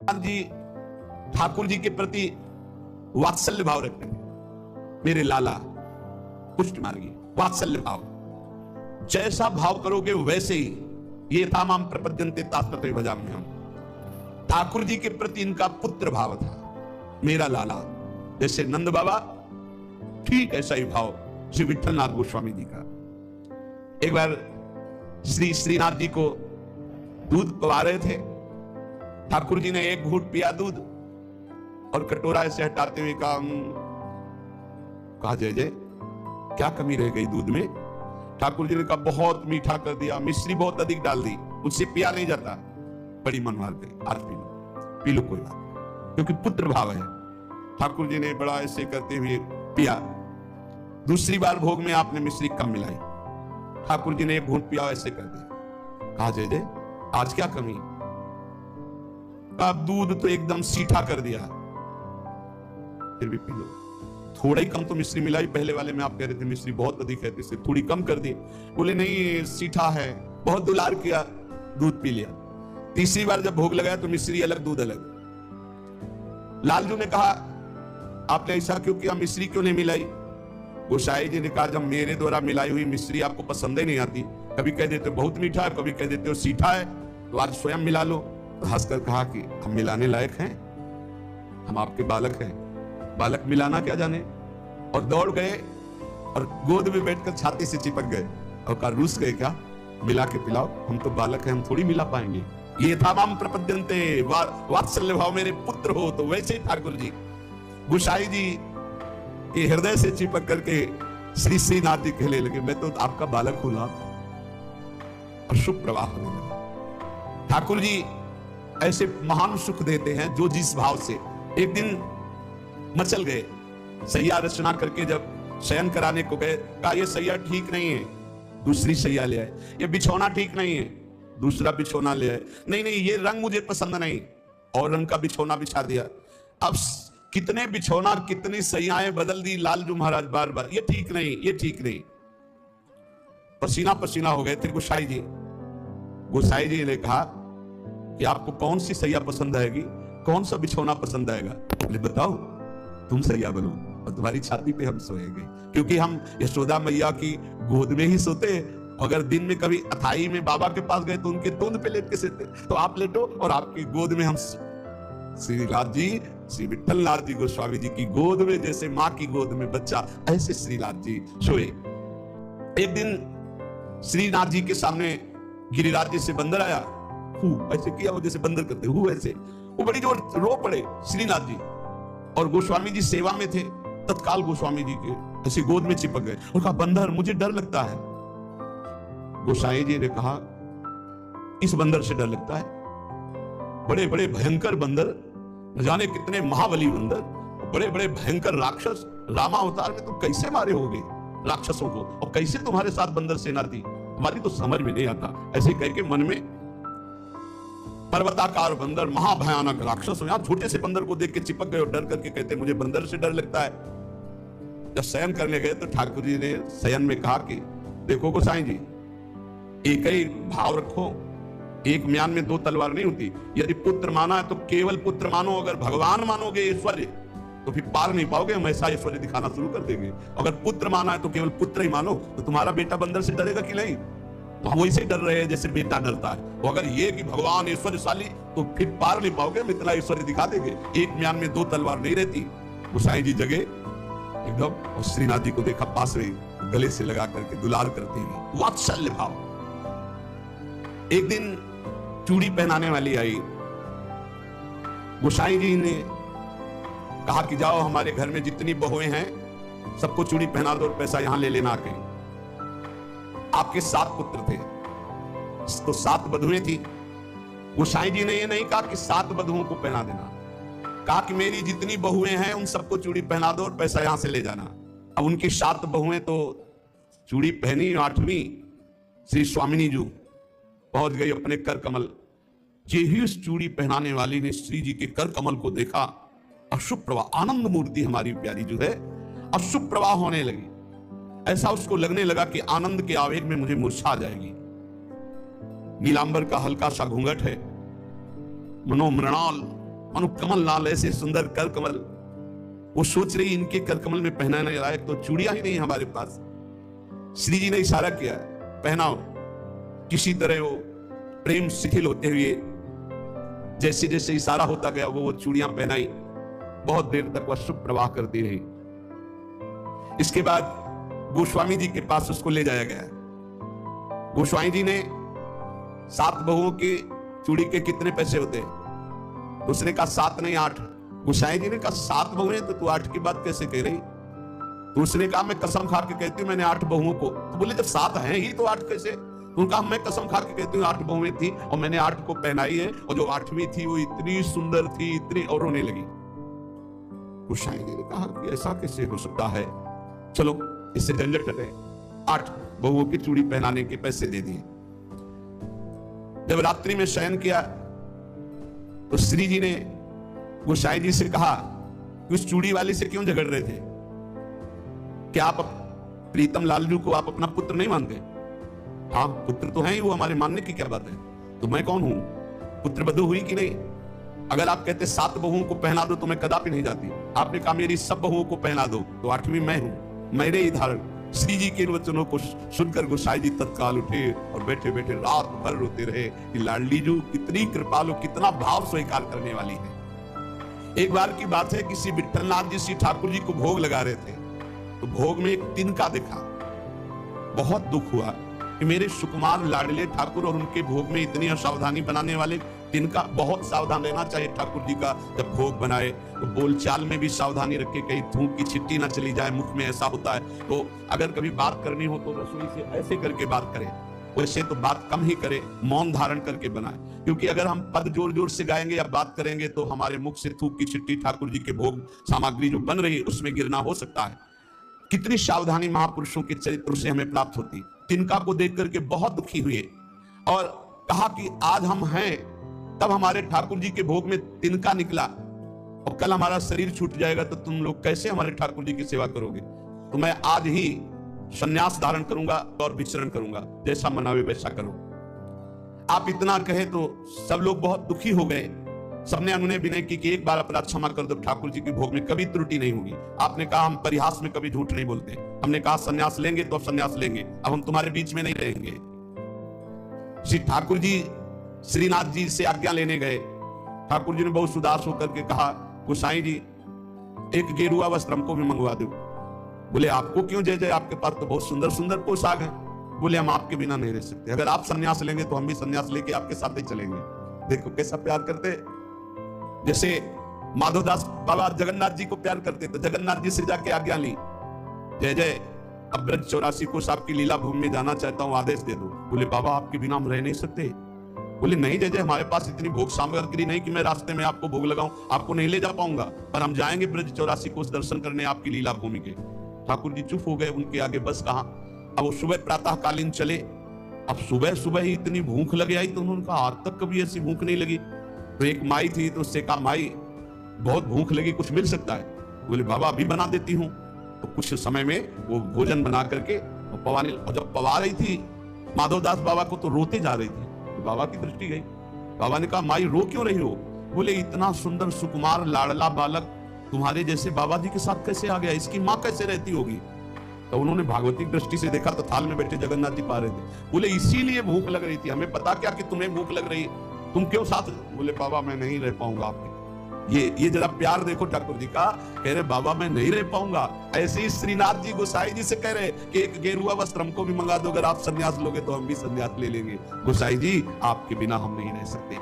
जी ठाकुर जी के प्रति वात्सल्य भाव रखते थे। मेरे लाला पुष्ट मार्गी, वात्सल्य भाव, जैसा भाव करोगे वैसे ही। ये तामाम प्रपद्यन्ते तास्तते भजाम्यहम्। ठाकुर जी के प्रति इनका पुत्र भाव था, मेरा लाला। जैसे नंद बाबा, ठीक ऐसा ही भाव श्री विठलनाथ गोस्वामी जी का। एक बार श्री श्रीनाथ जी को दूध पिला रहे थे। ठाकुर जी ने एक घूंट पिया दूध और कटोरा ऐसे हटाते हुए कहा जय जय, क्या कमी रह गई दूध में? ठाकुर जी ने कहा बहुत मीठा कर दिया, मिश्री बहुत अधिक डाल दी, उससे पिया नहीं जाता। बड़ी मनमार गई, आज पी लो कोई बात, क्योंकि पुत्र भाव है। ठाकुर जी ने बड़ा ऐसे करते हुए पिया। दूसरी बार भोग में आपने मिश्री कम मिलाई। ठाकुर जी ने एक घूंट पिया, ऐसे कर दिया। कहा जय जय, आज क्या कमी? अब दूध तो एकदम सीठा कर दिया, फिर भी पी लो। थोड़ा ही कम तो मिश्री मिलाई, पहले वाले में आप कह रहे थे मिश्री बहुत अधिक है, इससे थोड़ी कम कर दी। बोले नहीं सीठा है, बहुत दुलार किया, दूध पी लिया। तीसरी बार जब भोग लगाया तो मिश्री अलग दूध अलग। लालजू ने कहा आपने ऐसा क्यों किया, मिश्री क्यों नहीं मिलाई? गोसाई जी ने कहा जब मेरे द्वारा मिलाई हुई मिश्री आपको पसंद ही नहीं आती, कभी कह देते हो बहुत मीठा है, कभी कह देते हो सीठा है, तो आज स्वयं मिला लो। तो हंसकर कहा कि हम मिलाने लायक हैं, हम आपके बालक हैं, बालक मिलाना क्या जाने। और दौड़ गए और गोद में बैठकर छाती से चिपक गए और कहा रूस गए क्या, मिला के पिलाओ, हम तो बालक हैं, हम थोड़ी मिला पाएंगे। ये तामाम प्रपद्यन्ते वात्सल्य भाव, मेरे पुत्र हो। तो वैसे ही ठाकुर जी गोसाई जी के हृदय से चिपक करके श्री श्रीनाथ जी कहने लगे मैं तो आपका बालक हूं ना। और शुभ प्रवाह होने लगा। ठाकुर जी ऐसे महान सुख देते हैं जो जिस भाव से। एक दिन मचल गए, सैया रचना करके जब शयन कराने को गए, कहा ये सैया ठीक नहीं है, दूसरी सैया ले आए। ये बिछौना ठीक नहीं है, दूसरा बिछौना ले आए। नहीं नहीं ये रंग मुझे पसंद नहीं, और रंग का बिछौना बिछा दिया। अब कितने बिछौना कितनी सैयाएं बदल दी लालजू महाराज बार बार, ये ठीक नहीं, ये ठीक नहीं। पसीना पसीना हो गए थे गोसाई जी। गोसाई जी ने कहा कि आपको कौन सी सैया पसंद आएगी, कौन सा बिछौना पसंद आएगा? बोले बताओ, तुम सैया बनो और तुम्हारी छाती पे हम सोएंगे, क्योंकि हम यशोदा मैया की गोद में ही सोते। अगर दिन में कभी अथाई में बाबा के पास गए तो उनके तोंद पे लेट के सोते, तो आप लेटो और आपकी गोद में हम। श्रीनाथ जी, श्री विठलनाथ जी गोस्वामी जी की गोद में जैसे मां की गोद में बच्चा, ऐसे श्रीनाथ जी सोए। एक दिन श्रीनाथ जी के सामने गिरिराज जी से बंदर आया, ऐसे किया वो जैसे बंदर करते हूँ ऐसे। वो बड़ी जोर रो पड़े श्रीनाथ जी, और गोस्वामी जी सेवा में थे। तत्काल गोस्वामी जी के ऐसे गोद में चिपक गए और कहा बंदर मुझे डर लगता है। गोसाई जी ने कहा इस बंदर से डर लगता है? बड़े बड़े भयंकर बंदर, न जाने कितने महाबली बंदर, बड़े बड़े भयंकर राक्षस रामा अवतार में तुम कैसे मारे होगे राक्षसों को, और कैसे तुम्हारे साथ बंदर सेना थी, हमारी तो समझ में नहीं आता। ऐसे कह के मन में पर्वताकार बंदर, महाभयानक राक्षस, यहां छोटे से बंदर को देख के चिपक गए और डर करके कहते मुझे बंदर से डर लगता है। जब शयन करने गए तो ठाकुर जी ने शयन में कहा कि देखो गोसाई जी, एक ही भाव रखो, एक म्यान में दो तलवार नहीं होती। यदि पुत्र माना है तो केवल पुत्र मानो, अगर भगवान मानोगे ऐश्वर्य तो फिर पार नहीं पाओगे, हम ऐसा ऐश्वर्य दिखाना शुरू कर देंगे। अगर पुत्र माना है तो केवल पुत्र ही मानो, तो तुम्हारा बेटा बंदर से डरेगा कि नहीं? तो हम वैसे डर रहे हैं जैसे बेटा डरता है। तो अगर ये कि भगवान ऐश्वर्यशाली, तो फिर पार नहीं पाओगे, हम इतना ऐश्वर्य दिखा देंगे। एक म्यान में दो तलवार नहीं रहती। गोसाई जी जगे एकदम, और श्रीनाथ जी को देखा पास में, गले से लगा करके दुलार करते हुए, वात्सल्य भाव। एक दिन चूड़ी पहनाने वाली आई। गोसाई जी ने कहा कि जाओ हमारे घर में जितनी बहुएं हैं सबको चूड़ी पहना दो और पैसा यहां ले लेना आके। आपके 7 पुत्र थे तो 7 बधुएं थी। गोसाई जी ने यह नहीं कहा कि 7 बधुओं को पहना देना, कहा कि मेरी जितनी बहुएं हैं उन सबको चूड़ी पहना दो और पैसा यहां से ले जाना। अब उनकी 7 बहुएं तो चूड़ी पहनी, 8वीं श्री स्वामिनी जी पहुंच गई अपने कर कमल। ही उस चूड़ी पहनाने वाली ने श्री जी के कर कमल को देखा, अशुभ प्रवाह, आनंद मूर्ति हमारी प्यारी जो है अशुभ प्रवाह होने लगी। ऐसा उसको लगने लगा कि आनंद के आवेग में मुझे मूर्छा जाएगी। नीलांबर का हल्का सा घूंघट है, मनोमृणाल मानो कमल लाल ऐसे सुंदर कर कमल। वो सोच रही इनके कर कमल में पहनाने लायक तो चूड़ियां ही नहीं हमारे पास। श्री जी ने इशारा किया, पहनाओ। किसी तरह वो प्रेम शिथिल होते हुए जैसे जैसे इशारा होता गया वो चूड़ियां पहनाई। बहुत देर तक वह शुभ प्रवाह करती रही। इसके बाद गोस्वामी जी के पास उसको ले जाया गया। गोस्वामी जी ने 7 बहुओं की चूड़ी के कितने पैसे होते हैं? उसने कहा 7 नहीं 8। गोसाई जी ने कहा 7 बहुएं तो तू 8 की बात कैसे कह रही? तो उसने कहा मैं कसम खा के कहती हूँ मैंने 8 बहुओं को। तो बोले जब 7 हैं ही तो 8 कैसे? तो उनका मैं कसम खा के कहती हूँ 8 बहुएं थी और मैंने 8 को पहनाई है, और जो 8वीं थी वो इतनी सुंदर थी, इतनी, और रोने लगी। गोसाई जी ने कहा कि ऐसा कैसे हो सकता है, चलो इससे झंझट हटे। 8 बहुओं की चूड़ी पहनाने के पैसे दे दिए। जब रात्रि में शयन किया तो श्री जी ने गोसाई जी से कहा कि उस चूड़ी वाले से क्यों झगड़ रहे थे? क्या आप प्रीतम लालजू को आप अपना पुत्र नहीं मानते? हाँ पुत्र तो है ही, वो हमारे मानने की क्या बात है। तो मैं कौन हूं? पुत्र बधू हुई कि नहीं? अगर आप कहते 7 बहुओं को पहना दो तो मैं कदापि नहीं जाती। आपने कहा मेरी सब बहुओं को पहना दो, तो 8वीं मैं हूं, मेरे ही धारण। श्री जी के वचनों को सुनकर गोसाई जी तत्काल उठे और बैठे बैठे रात भर रोते रहे कि लाडली जू कितनी कृपालु, कितना भाव स्वीकार करने वाली है। एक बार की बात है, किसी विठलनाथ जी श्री ठाकुर जी को भोग लगा रहे थे, तो भोग में एक तिनका देखा। बहुत दुख हुआ कि मेरे सुकुमार लाडले ठाकुर और उनके भोग में इतनी असावधानी बनाने वाले तिनका। बहुत सावधान रहना चाहिए ठाकुर जी का, जब भोग बनाए तो बोलचाल में भी सावधानी रखे, कहीं थूक की छिट्टी ना चली जाए मुख में। ऐसा होता है तो अगर कभी बात करनी हो तो रसोई से ऐसे करके बात करें, वैसे तो बात कम ही करे, मौन धारण करके बनाए। क्योंकि अगर हम पद जोर जोर से गाएंगे या बात करेंगे तो हमारे मुख से थूक की छिट्टी ठाकुर जी के भोग सामग्री जो बन रही है उसमें गिरना हो सकता है। कितनी सावधानी महापुरुषों के चरित्र से हमें प्राप्त होती। तिनका को देख करके बहुत दुखी हुए और कहा कि आज हम हैं, तब हमारे ठाकुर जी के भोग में तिनका निकला, और कल हमारा शरीर छूट जाएगा तो तुम लोग कैसे हमारे ठाकुर जी की सेवा करोगे? तो मैं आज ही संन्यास धारण करूंगा और विचरण करूंगा, जैसा मनावे वैसा करो। आप इतना कहे तो सब लोग बहुत दुखी हो गए। सबने अनुनय विनय की कि एक बार अपराध क्षमा कर दो, ठाकुर जी के भोग में कभी त्रुटि नहीं होगी। आपने कहा हम परिहास में कभी झूठ नहीं बोलते। हमने कहा संन्यास लेंगे तो अब संन्यास लेंगे, अब हम तुम्हारे बीच में नहीं रहेंगे। श्री ठाकुर जी श्रीनाथ जी से आज्ञा लेने गए। ठाकुर जी ने बहुत उदास होकर के कहा, गोसाई जी एक गेरुआ वस्त्र हमको भी मंगवा दो। बोले आपको क्यों जय जय, आपके पास तो बहुत सुंदर सुंदर पोशाक है। बोले हम आपके बिना नहीं रह सकते, अगर आप संन्यास लेंगे तो हम भी संन्यास लेके आपके साथ ही चलेंगे। देखो कैसा प्यार करते, जैसे माधवदास बाबा जगन्नाथ जी को प्यार करते तो जगन्नाथ जी से जाके आज्ञा ली, जय जय अब ब्रज 84 को आपकी लीला भूमि में जाना चाहता हूं, आदेश दे दो। बोले बाबा आपके बिना हम रह नहीं सकते। बोले नहीं जय जय, हमारे पास इतनी भोग सामग्री नहीं कि मैं रास्ते में आपको भोग लगाऊं, आपको नहीं ले जा पाऊंगा, पर हम जाएंगे ब्रज 84 को दर्शन करने आपकी लीला भूमि के। ठाकुर जी चुप हो गए, उनके आगे बस कहा। अब वो सुबह प्रातः कालीन चले। अब सुबह सुबह ही इतनी भूख लग आई तो उन्होंने कहा आज तक कभी ऐसी भूख नहीं लगी। तो एक माई थी तो उससे कहा माई बहुत भूख लगी, कुछ मिल सकता है? बोले बाबा अभी बना देती हूँ। तो कुछ समय में वो भोजन बना करके पवाने, और जब पवा रही थी माधवदास बाबा को तो रोते जा रही थी। तो बाबा की दृष्टि गई। बाबा ने कहा माई रो क्यों रही हो? बोले इतना सुंदर सुकुमार लाडला बालक तुम्हारे जैसे बाबा जी के साथ कैसे आ गया, इसकी माँ कैसे रहती होगी? तो उन्होंने भागवती दृष्टि से देखा तो थाल में बैठे जगन्नाथ जी पा रहे थे। बोले इसीलिए भूख लग रही थी, हमें पता क्या कि तुम्हें भूख लग रही है, तुम क्यों साथ? बोले बाबा मैं नहीं रह पाऊंगा आपके। ये जरा प्यार देखो ठाकुर जी का। कह रहे बाबा मैं नहीं रह पाऊंगा। ऐसे ही श्रीनाथ जी गोसाई जी से कह रहे कि एक गेरुआ वस्त्र हमको भी मंगा दो, अगर आप संन्यास लोगे तो हम भी संन्यास ले लेंगे। गोसाई जी आपके बिना हम नहीं रह सकते।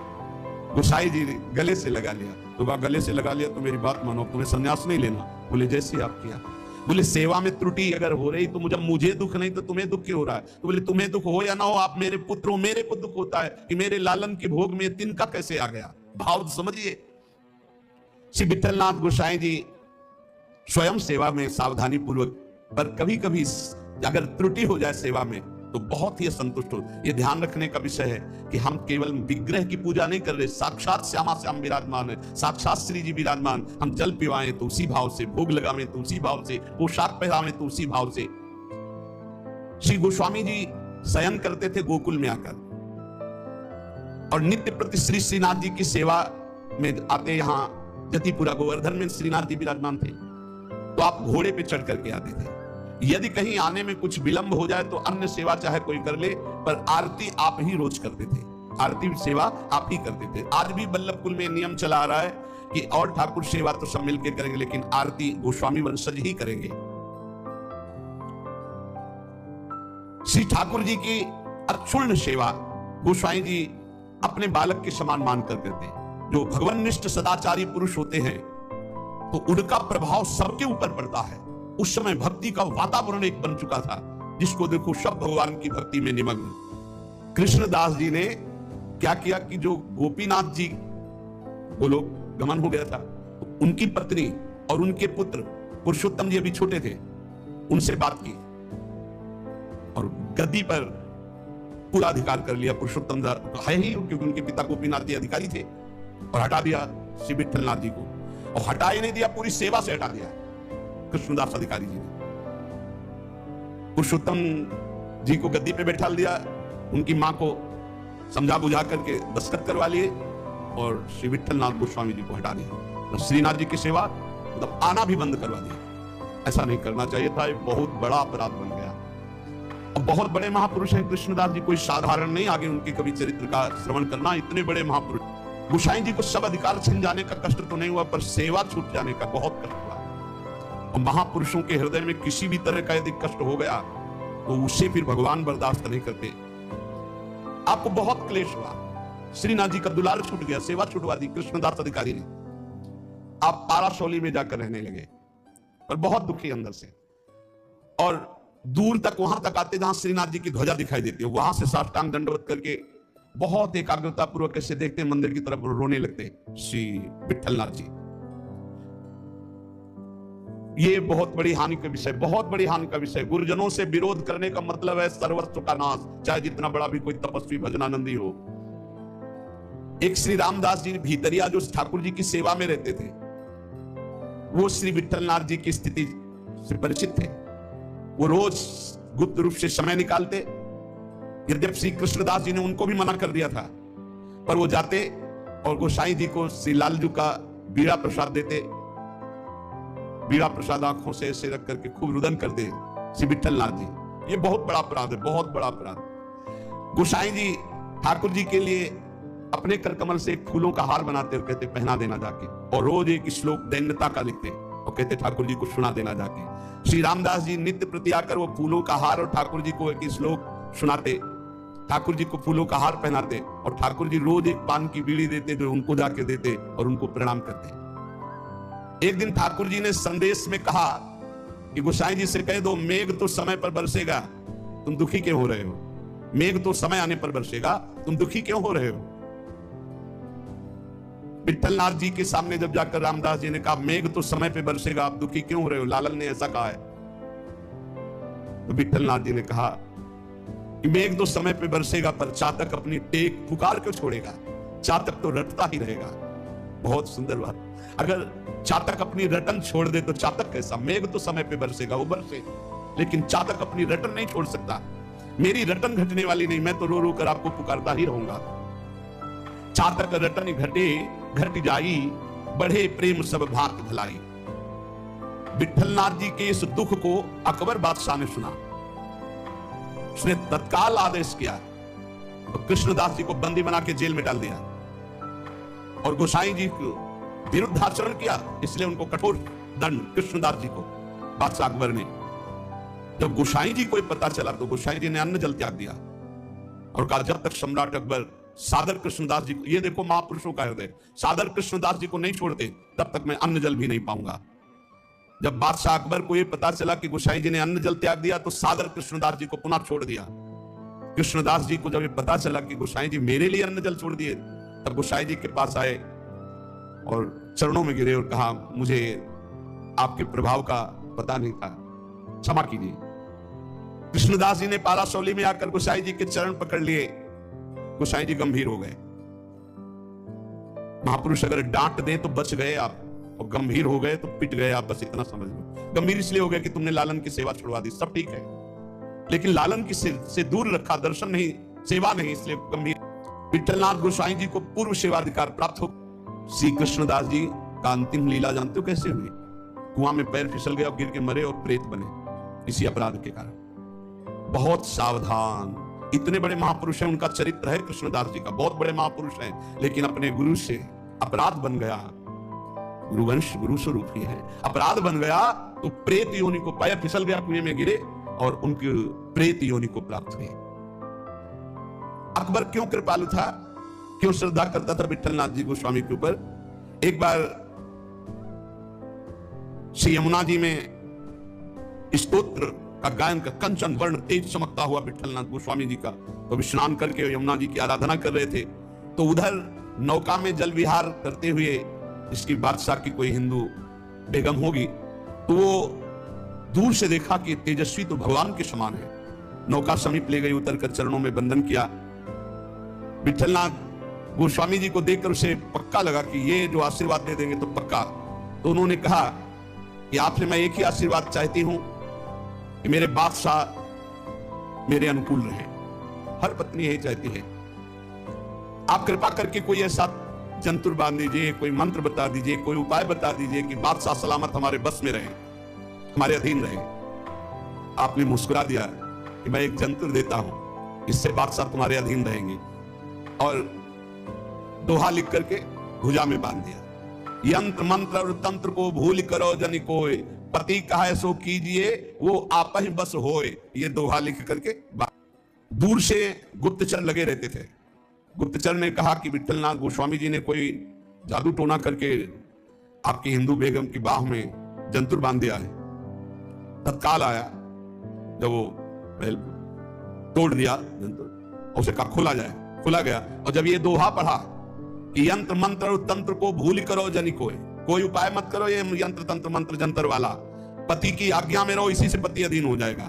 गोसाई जी ने गले से लगा लिया। तो गले से लगा लिया तो मेरी बात मानो, तुम्हें संन्यास नहीं लेना। बोले जैसे आप किया। बोले सेवा में त्रुटि अगर हो रही तो मुझे दुख नहीं तो तुम्हें दुख क्यों हो रहा है? तो बोले तुम्हें दुख हो या ना हो, आप मेरे पुत्र हो, मेरे को दुख होता है कि मेरे लालन के भोग में तिनका कैसे आ गया। भाव समझिए। श्री विठलनाथ गोसाई जी स्वयं सेवा में सावधानी पूर्वक, पर कभी कभी अगर त्रुटि हो जाए सेवा में तो बहुत ही असंतुष्ट हो। यह ध्यान रखने का विषय है कि हम केवल विग्रह की पूजा नहीं कर रहे, साक्षात श्यामा श्याम विराजमान है, साक्षात श्री जी विराजमान। हम जल पिवाएं तो उसी भाव से, भोग लगावें तो उसी भाव से, पोशाक पहनावें तो उसी भाव से। श्री गोस्वामी जी शयन करते थे गोकुल में आकर, और नित्य प्रति श्री श्रीनाथ जी की सेवा में आते, यहाँ जतिपुरा गोवर्धन में श्रीनाथ जी विराजमान थे, तो आप घोड़े पे चढ़ करके आते थे। यदि कहीं आने में कुछ विलंब हो जाए तो अन्य सेवा चाहे कोई कर ले, पर आरती आप ही रोज करते थे, आरती सेवा आप ही करते थे। आज भी बल्लभ कुल में नियम चला आ रहा है कि और ठाकुर सेवा तो सब मिलकर करेंगे, लेकिन आरती गोस्वामी वंशज ही करेंगे। श्री ठाकुर जी की अक्षुण्ण सेवा गोस्वामी जी अपने बालक के समान मानकर करते हैं। जो भगवाननिष्ठ सदाचारी पुरुष होते हैं तो उनका प्रभाव सबके ऊपर पड़ता है। उस समय भक्ति का वातावरण एक बन चुका था, जिसको देखो सब भगवान की भक्ति में निमग्न। कृष्णदास जी ने क्या किया कि जो गोपीनाथ जी वो लोग गमन हो गया था, तो उनकी पत्नी और उनके पुत्र पुरुषोत्तम जी अभी छोटे थे, उनसे बात की और गद्दी पर पूरा अधिकार कर लिया। पुरुषोत्तम है ही, क्योंकि उनके पिता गोपीनाथ जी अधिकारी थे, और हटा दिया श्री विठलनाथ जी को, और हटा ही नहीं दिया, पूरी सेवा से हटा दिया कृष्णदास अधिकारी जी ने। पुरुषोत्तम जी को गद्दी पे बैठा दिया, उनकी मां को समझा बुझा करके दस्तखत करवा लिए, और श्री विठलनाथ गोस्वामी जी को हटा दिया। तो श्रीनाथ जी की सेवा मतलब आना भी बंद करवा दिया। ऐसा नहीं करना चाहिए था, एक बहुत बड़ा अपराध बन गया। और बहुत बड़े महापुरुष हैं कृष्णदास जी, कोई साधारण नहीं। आगे उनके कवि चरित्र का श्रवण करना, इतने बड़े महापुरुष। गोसाई जी को सब अधिकार छिन जाने का कष्ट तो नहीं हुआ, पर सेवा छूट जाने का बहुत कष्ट हुआ। और महापुरुषों के हृदय में किसी भी तरह का यदि कष्ट हो गया तो उसे फिर भगवान बर्दाश्त नहीं करते। आपको बहुत क्लेश हुआ, श्रीनाथ जी का दुलार छूट गया, सेवा छुटवा दी कृष्णदास अधिकारी ने। आप पारासौली में जाकर रहने लगे, पर बहुत दुखी अंदर से। और दूर तक वहां तक आते जहां श्रीनाथ जी की ध्वजा दिखाई देती है, वहां से साष्टांग दंडवत करके बहुत एकाग्रता पूर्वक ऐसे देखते मंदिर की तरफ, रोने लगते श्री विठलनाथ जी। ये बहुत बड़ी हानि का विषय, बहुत बड़ी हानि का विषय। गुरुजनों से विरोध करने का मतलब है सर्वस्व का नाश, चाहे जितना बड़ा भी कोई तपस्वी भजनानंदी हो। एक श्री रामदास जी भीतरिया जो ठाकुर जी की सेवा में रहते थे, वो श्री विठलनाथ जी की स्थिति से परिचित थे। वो रोज गुप्त रूप से समय निकालते, यद्यप श्री कृष्णदास जी ने उनको भी मना कर दिया था, पर वो जाते और गोसाई जी को श्री लालजू का बीड़ा प्रसाद देते। बीड़ा प्रसाद आंखों से ऐसे रख करके खूब रुदन करते श्री विठलनाथ जी। ये बहुत बड़ा अपराध है, बहुत बड़ा अपराध। गोसाई जी ठाकुर जी के लिए अपने कर कमल से एक फूलों का हार बनाते और कहते पहना देना जाके, और रोज एक श्लोक दैन्यता का लिखते और कहते ठाकुर जी को सुना देना जाके। श्री रामदास जी नित्य प्रति आकर वो फूलों का हार और ठाकुर जी को एक श्लोक सुनाते, ठाकुर जी को फूलों का हार पहनाते, और ठाकुर जी रोज एक पान की बीड़ी देते जो उनको जाके देते और उनको प्रणाम करते। एक दिन ठाकुर जी ने संदेश में कहा कि गोसाई जी से कह दो मेघ तो समय पर बरसेगा, तुम दुखी क्यों हो रहे हो? मेघ तो समय आने पर बरसेगा, तुम दुखी क्यों हो रहे हो? विठलनाथ जी के सामने जब जाकर रामदास जी ने कहा मेघ तो समय पे बरसेगा, आप दुखी क्यों हो रहे हो? लालन ने ऐसा कहा है। तो विठलनाथ जी ने कहा कि मेघ तो समय पे बरसेगा, पर चातक अपनी टेक पुकार क्यों छोड़ेगा? चातक तो रटता ही रहेगा। बहुत सुंदर बात। अगर चातक अपनी रटन छोड़ दे तो चातक कैसा? मेघ तो समय पे बरसेगा, वो बरसे, लेकिन चातक अपनी रटन नहीं छोड़ सकता। मेरी रटन घटने वाली नहीं, मैं तो रो रो कर आपको पुकारता ही रहूंगा। चातक रटन घटे घट जाई, बढ़े प्रेम सब भांत भलाई। विठलनाथ जी के इस दुख को अकबर बादशाह ने सुना, उसने तत्काल आदेश किया तो कृष्णदास जी को बंदी बना के जेल में डाल दिया, और गोसाई जी को विरुद्ध आचरण किया, इसलिए उनको कठोर दंड कृष्णदास जी को बादशाह अकबर ने। जब गोसाई जी को पता चला तो गोसाई जी ने अन्न जल त्याग दिया और कहा जब तक सम्राट अकबर सादर कृष्णदास जी को, ये देखो महापुरुषों का हृदय, सादर कृष्णदास जी को नहीं छोड़ते तब तक मैं अन्न जल भी नहीं पाऊंगा। जब बादशाह अकबर को यह पता चला कि गोसाई जी ने अन्न जल त्याग दिया तो सादर कृष्णदास जी को पुनः छोड़ दिया। कृष्णदास जी को जब ये पता चला कि गोसाई जी मेरे लिए अन्न जल छोड़ दिए, तब गोसाई जी के पास आए और चरणों में गिरे और कहा मुझे आपके प्रभाव का पता नहीं था, क्षमा कीजिए। कृष्णदास जी ने पारासौली में आकर गोसाई जी के चरण पकड़ लिए। गोसाई जी गंभीर हो गए। महापुरुष अगर डांट दे तो बच गए आप, और गंभीर हो गए तो पिट गए आप, बस इतना समझ लो। गंभीर इसलिए हो गए कि तुमने लालन की सेवा छुड़वा दी, सब ठीक है, लेकिन लालन की से दूर रखा, दर्शन नहीं, सेवा नहीं, इसलिए गंभीर। विठलनाथ गोसाई जी को पूर्व सेवाधिकार प्राप्त हो, श्री कृष्णदास जी का अंतिम लीला जानते हो कैसे हुई? कुआं में पैर फिसल गया और गिर के मरे और प्रेत बने इसी अपराध के कारण। बहुत सावधान, इतने बड़े महापुरुष हैं, उनका चरित्र है कृष्णदास जी का, बहुत बड़े महापुरुष हैं, लेकिन अपने गुरु से अपराध बन गया। गुरुवंश गुरु स्वरूप ही है, अपराध बन गया तो प्रेत योनि को, पैर फिसल गया, कुएं में गिरे और उनकी प्रेत योनि को प्राप्त हुई। अकबर क्यों कृपालु था, क्यों श्रद्धा करता था विठलनाथ जी गोस्वामी के ऊपर? एक बार श्री यमुना जी में स्तोत्र का गायन का, कंचन वर्ण तेज चमकता हुआ विठलनाथ गोस्वामी जी का, तो स्नान करके यमुना जी की आराधना कर रहे थे, तो उधर नौका में जल विहार करते हुए इसकी बादशाह की कोई हिंदू बेगम होगी, तो वो दूर से देखा कि तेजस्वी तो भगवान के समान है। नौका समीप ले गई, उतरकर चरणों में बंदन किया। विठलनाथ गोस्वामी जी को देखकर उसे पक्का लगा कि ये जो आशीर्वाद दे देंगे तो पक्का। तो उन्होंने कहा कि आपसे मैं एक ही आशीर्वाद चाहती हूं कि मेरे बादशाह मेरे अनुकूल रहे। हर पत्नी यही चाहती है। आप कृपा करके कोई ऐसा जंतुर बांध दीजिए, कोई मंत्र बता दीजिए, कोई उपाय बता दीजिए कि बादशाह सलामत हमारे बस में रहे, हमारे अधीन रहे। आपने मुस्कुरा दिया कि मैं एक जंतुर देता हूं, इससे बादशाह तुम्हारे अधीन रहेंगे, और दोहा लिख करके भुजा में बांध दिया। यंत्र मंत्र और तंत्र को भूल करो जनि कोय, पति कहे सो कीजिए वो आप ही बस होए। ये दोहा लिख करके दूर से गुप्तचर लगे रहते थे। गुप्तचर ने कहा कि विठलनाथ गोस्वामी जी ने कोई जादू टोना करके आपकी हिंदू बेगम की बाह में जंतुर बांध दिया है। तत्काल आया, जब वो तोड़ दिया जंतुर, उसे कहा खुला जाए, खुला गया। और जब ये दोहा पढ़ा कि यंत्र मंत्र और तंत्र को भूल करो जनि कोई उपाय मत करो, ये यंत्र तंत्र मंत्र जंतर वाला, पति की आज्ञा में रहो, इसी से पति अधीन हो जाएगा।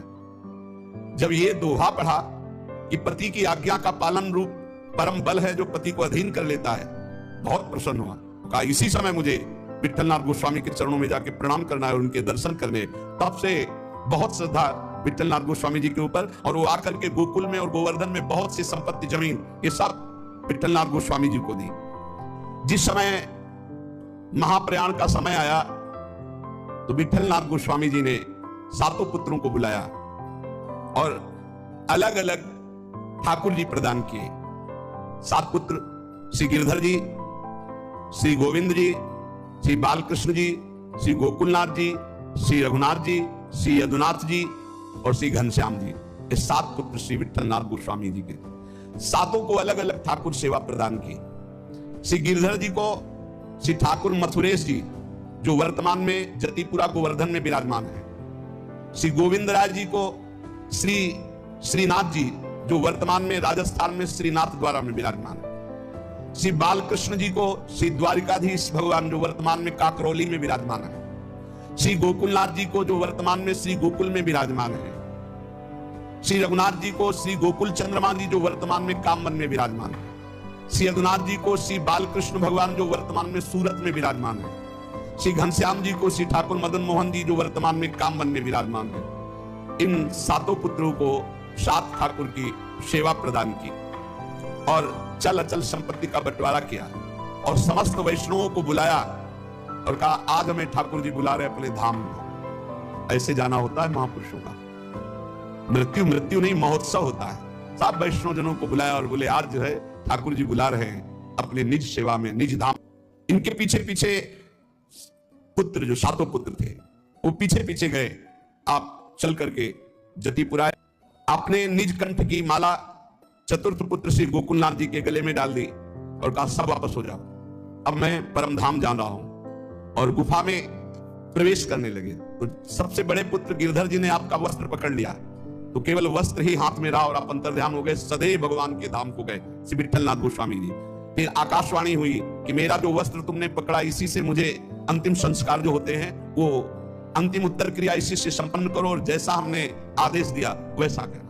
जब ये दोहा पढ़ा कि पति की आज्ञा का पालन रूप परम बल है जो पति को अधीन कर लेता है, बहुत प्रसन्न हुआ। कहा इसी समय मुझे विठलनाथ गोस्वामी के चरणों में जाके प्रणाम करना है और उनके दर्शन करने। तब से बहुत श्रद्धा विठलनाथ गोस्वामी जी के ऊपर, और वो आकर के गोकुल में और गोवर्धन में बहुत सी संपत्ति जमीन ये सब विठलनाथ गोस्वामी जी को दी। जिस समय महाप्रयाण का समय आया तो विठलनाथ गोस्वामी जी ने 7 पुत्रों को बुलाया और अलग अलग ठाकुर जी प्रदान किए। 7 पुत्र श्री गिरधर जी, श्री गोविंद जी, श्री बालकृष्ण जी, श्री गोकुलनाथ जी, श्री रघुनाथ जी, श्री यदुनाथ जी और श्री घनश्याम जी। ये 7 पुत्र श्री विठलनाथ गोस्वामी जी के। 7 को अलग अलग ठाकुर सेवा प्रदान की। श्री गिरधर जी को श्री ठाकुर मथुरेश जी, जो वर्तमान में जतिपुरा गोवर्धन में विराजमान है। श्री गोविंद राय जी को श्री श्रीनाथ जी, जो वर्तमान में राजस्थान में श्रीनाथ द्वारा में विराजमान है। श्री बालकृष्ण जी को श्री द्वारिकाधीश भगवान, जो वर्तमान में काकरौली में विराजमान है। श्री गोकुलनाथ जी को, जो वर्तमान में श्री गोकुल में विराजमान है। श्री रघुनाथ जी को श्री गोकुल चंद्रमा जी, जो वर्तमान में कामवन में विराजमान है। श्री यदुनाथ जी को श्री बालकृष्ण भगवान, जो वर्तमान में सूरत में विराजमान है। श्री घनश्याम जी को श्री ठाकुर मदन मोहन जी, जो वर्तमान में कामवन में विराजमान है। इन 7 पुत्रों को 7 ठाकुर की सेवा प्रदान की और चल अचल संपत्ति का बंटवारा किया और समस्त वैष्णवों को बुलाया और कहा आज हमें ठाकुर जी बुला रहे अपने धाम में। ऐसे जाना होता है महापुरुषों का। मृत्यु नहीं, महोत्सव होता है। सब वैष्णव जनों को बुलाया और बोले आज जो है ठाकुर जी बुला रहे हैं अपने निज सेवा में, निज धाम। इनके पीछे पीछे पुत्र, जो 7 पुत्र थे, वो पीछे पीछे गए। आप चल करके जतिपुरा अपने निज कंठ की माला चतुर्थ पुत्र श्री गोकुलनाथ जी के गले में डाल दी और कहा सब वापस हो जाओ, अब मैं परम धाम जा रहा हूं। और गुफा में प्रवेश करने लगे तो सबसे बड़े पुत्र गिरधर जी ने आपका वस्त्र पकड़ लिया, तो केवल वस्त्र ही हाथ में रहा और आप अंतर्ध्यान हो गए, सदैव भगवान के धाम को गए श्री विठलनाथ गोस्वामी जी। फिर आकाशवाणी हुई कि मेरा जो वस्त्र तुमने पकड़ा इसी से मुझे अंतिम संस्कार जो होते हैं वो अंतिम उत्तर क्रिया इसी से संपन्न करो और जैसा हमने आदेश दिया वैसा करना।